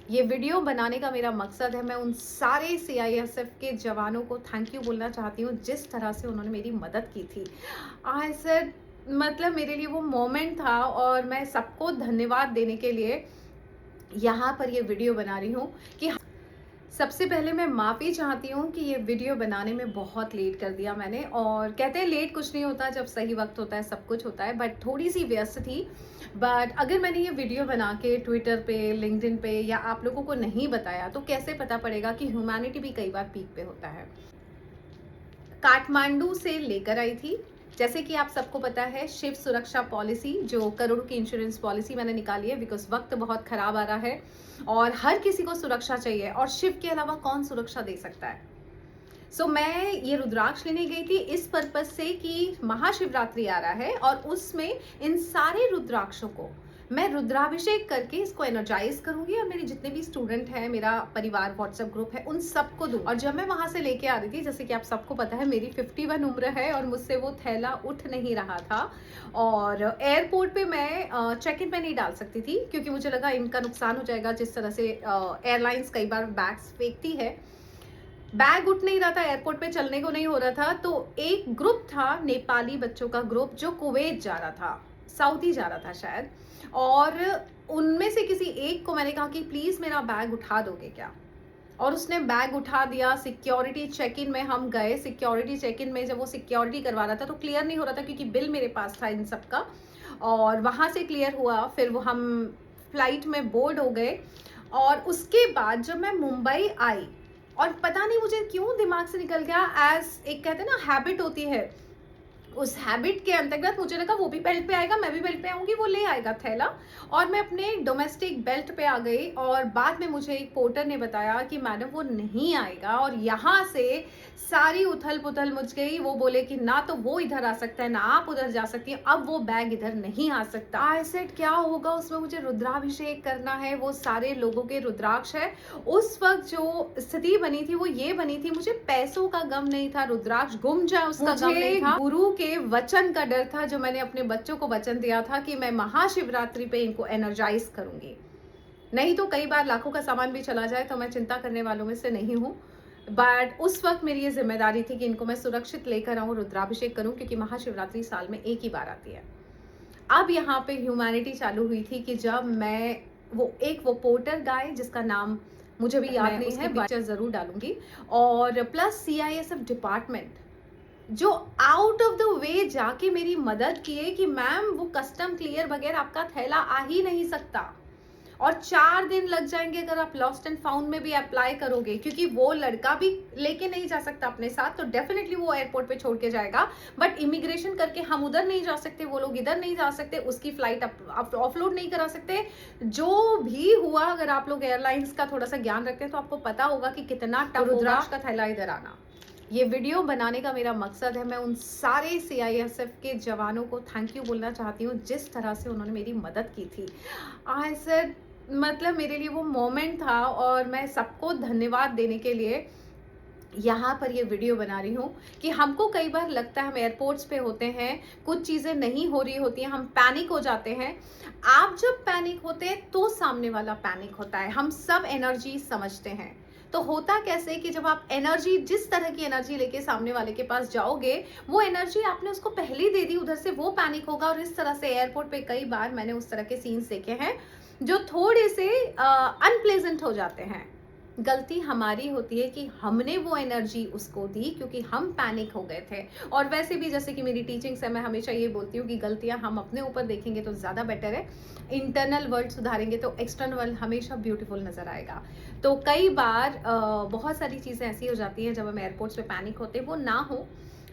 ये वीडियो बनाने का मेरा मकसद है, मैं उन सारे सीआईएसएफ के जवानों को थैंक यू बोलना चाहती हूँ जिस तरह से उन्होंने मेरी मदद की थी। आई सेड मतलब मेरे लिए वो मोमेंट था और मैं सबको धन्यवाद देने के लिए यहाँ पर ये वीडियो बना रही हूँ कि सबसे पहले मैं माफ़ी चाहती हूँ कि ये वीडियो बनाने में बहुत लेट कर दिया मैंने। और कहते हैं लेट कुछ नहीं होता, जब सही वक्त होता है सब कुछ होता है, बट थोड़ी सी व्यस्त थी। बट अगर मैंने ये वीडियो बना के ट्विटर पे, लिंक्डइन पे या आप लोगों को नहीं बताया तो कैसे पता पड़ेगा कि ह्यूमैनिटी भी कई बार पीक पे होता है। काठमांडू से लेकर आई थी, जैसे कि आप सबको पता है, शिव सुरक्षा पॉलिसी जो करोड़ों की इंश्योरेंस पॉलिसी मैंने निकाली है, बिकॉज वक्त बहुत खराब आ रहा है और हर किसी को सुरक्षा चाहिए और शिव के अलावा कौन सुरक्षा दे सकता है। मैं ये रुद्राक्ष लेने गई थी इस पर्पज से कि महाशिवरात्रि आ रहा है और उसमें इन सारे रुद्राक्षों को मैं रुद्राभिषेक करके इसको एनर्जाइज करूंगी और मेरे जितने भी स्टूडेंट हैं, मेरा परिवार व्हाट्सएप ग्रुप है, उन सबको दूं। और जब मैं वहां से लेके आ रही थी, जैसे कि आप सबको पता है मेरी 51 उम्र है और मुझसे वो थैला उठ नहीं रहा था और एयरपोर्ट पे मैं चेक इन पे नहीं डाल सकती थी क्योंकि मुझे लगा इनका नुकसान हो जाएगा। जिस तरह से एयरलाइंस कई बार बैग्स फेंकती है, बैग उठ नहीं रहा था, एयरपोर्ट पे चलने को नहीं हो रहा था। तो एक ग्रुप था, नेपाली बच्चों का ग्रुप, जो कुवैत जा रहा था, सऊदी जा रहा था शायद, और उनमें से किसी एक को मैंने कहा कि प्लीज मेरा बैग उठा दोगे क्या, और उसने बैग उठा दिया। सिक्योरिटी चेक इन में हम गए, सिक्योरिटी चेक इन में जब वो सिक्योरिटी करवा रहा था तो क्लियर नहीं हो रहा था क्योंकि बिल मेरे पास था इन सब का, और वहां से क्लियर हुआ। फिर वो हम फ्लाइट में बोर्ड हो गए और उसके बाद जब मैं मुंबई आई और पता नहीं मुझे क्यों दिमाग से निकल गया, एज एक कहते हैं ना हैबिट होती है, उस हैबिट के अंतर्गत मुझे लगा वो भी बेल्ट पे आएगा, मैं भी बेल्ट पे आऊंगी, वो ले आएगा थैला, और मैं अपने डोमेस्टिक बेल्ट पे आ गई। और बाद में मुझे एक पोर्टर ने बताया कि मैडम वो नहीं आएगा, और यहाँ से सारी उथल पुथल मच गई। वो बोले कि ना तो वो इधर आ सकता है ना आप उधर जा सकती है, अब वो बैग इधर नहीं आ सकता। आई सेड क्या होगा, उसमें मुझे रुद्राभिषेक करना है, वो सारे लोगों के रुद्राक्ष है। उस वक्त जो स्थिति बनी थी वो ये बनी थी, मुझे पैसों का गम नहीं था, रुद्राक्ष गुम जाए उसका गम नहीं था, गुरु के वचन का डर था, जो मैंने अपने बच्चों को वचन दिया था कि मैं महाशिवरात्रि पे इनको एनर्जाइज करूंगी। नहीं तो कई बार लाखों का सामान भी चला जाए तो मैं चिंता करने वालों में से नहीं हूँ, बट उस वक्त मेरी ये जिम्मेदारी थी कि इनको मैं सुरक्षित लेकर आऊं, रुद्राभिषेक करूं, क्योंकि महाशिवरात्रि साल में एक ही बार आती है। अब यहाँ पे ह्यूमैनिटी चालू हुई थी कि जब मैं वो पोर्टर गाय, जिसका नाम मुझे भी याद नहीं है, पिक्चर जरूर डालूंगी, और प्लस सीआईएसएफ डिपार्टमेंट जो आउट ऑफ द वे जाके मेरी मदद किए कि मैम वो कस्टम क्लियर बगैर आपका थैला आ ही नहीं सकता, और 4 दिन लग जाएंगे अगर आप लॉस्ट एंड फाउंड में भी अप्लाई करोगे, क्योंकि वो लड़का भी लेके नहीं जा सकता अपने साथ, तो डेफिनेटली वो एयरपोर्ट पे छोड़ के जाएगा, बट इमिग्रेशन करके हम उधर नहीं जा सकते, वो लोग इधर नहीं जा सकते, उसकी फ्लाइट ऑफलोड नहीं करा सकते। जो भी हुआ, अगर आप लोग एयरलाइंस का थोड़ा सा ज्ञान रखते हैं तो आपको पता होगा कि कितना टफ रुद्राक्ष का थैला इधर आना। ये वीडियो बनाने का मेरा मकसद है, मैं उन सारे सीआईएसएफ के जवानों को थैंक यू बोलना चाहती हूँ जिस तरह से उन्होंने मेरी मदद की थी। आई सेड मतलब मेरे लिए वो मोमेंट था और मैं सबको धन्यवाद देने के लिए यहाँ पर ये वीडियो बना रही हूँ कि हमको कई बार लगता है, हम एयरपोर्ट्स पे होते हैं, कुछ चीज़ें नहीं हो रही होती हैं, हम पैनिक हो जाते हैं। आप जब पैनिक होते हैं तो सामने वाला पैनिक होता है, हम सब एनर्जी समझते हैं। तो होता कैसे कि जब आप एनर्जी, जिस तरह की एनर्जी लेके सामने वाले के पास जाओगे, वो एनर्जी आपने उसको पहले दे दी, उधर से वो पैनिक होगा। और इस तरह से एयरपोर्ट पे कई बार मैंने उस तरह के सीन्स देखे हैं जो थोड़े से अनप्लेजेंट हो जाते हैं। गलती हमारी होती है कि हमने वो एनर्जी उसको दी क्योंकि हम पैनिक हो गए थे। और वैसे भी जैसे कि मेरी टीचिंग से मैं हमेशा ये बोलती हूँ कि गलतियां हम अपने ऊपर देखेंगे तो ज़्यादा बेटर है, इंटरनल वर्ल्ड सुधारेंगे तो एक्सटर्नल वर्ल्ड हमेशा ब्यूटीफुल नजर आएगा। तो कई बार बहुत सारी चीज़ें ऐसी हो जाती हैं जब हम एयरपोर्ट्स पे पैनिक होते हैं, वो ना हो,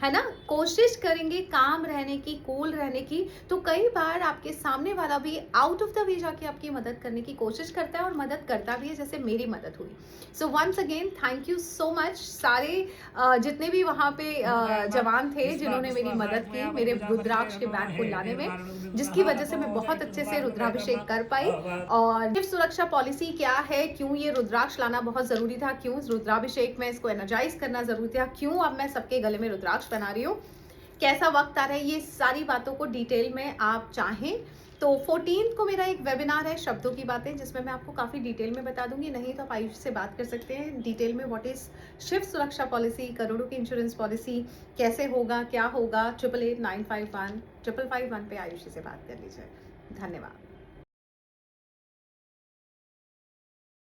है ना। कोशिश करेंगे काम रहने की, कूल रहने की, तो कई बार आपके सामने वाला भी आउट ऑफ द वे जाके आपकी मदद करने की कोशिश करता है और मदद करता भी है, जैसे मेरी मदद हुई। So once again thank you so much सारे जितने भी वहाँ पे जवान थे जिन्होंने मेरी मदद की मेरे रुद्राक्ष के बैग को लाने में, जिसकी वजह से मैं बहुत अच्छे से रुद्राभिषेक कर पाई। और शिव सुरक्षा पॉलिसी क्या है, क्यों ये रुद्राक्ष लाना बहुत जरूरी था, क्यों रुद्राभिषेक में इसको एनर्जाइज करना जरूरी था, क्यों अब मैं सबके गले में रुद्राक्ष बना रही हूँ, कैसा वक्त आ रहा है, ये सारी बातों को डिटेल में आप चाहें तो 14 को मेरा एक वेबिनार है शब्दों की बातें, जिसमें मैं आपको काफ़ी डिटेल में बता दूंगी। नहीं तो आप आयुष से बात कर सकते हैं डिटेल में, व्हाट इज शिव सुरक्षा पॉलिसी, करोड़ों की इंश्योरेंस पॉलिसी कैसे होगा, क्या होगा। 888951 555 पे आयुषी से बात कर लीजिए। धन्यवाद।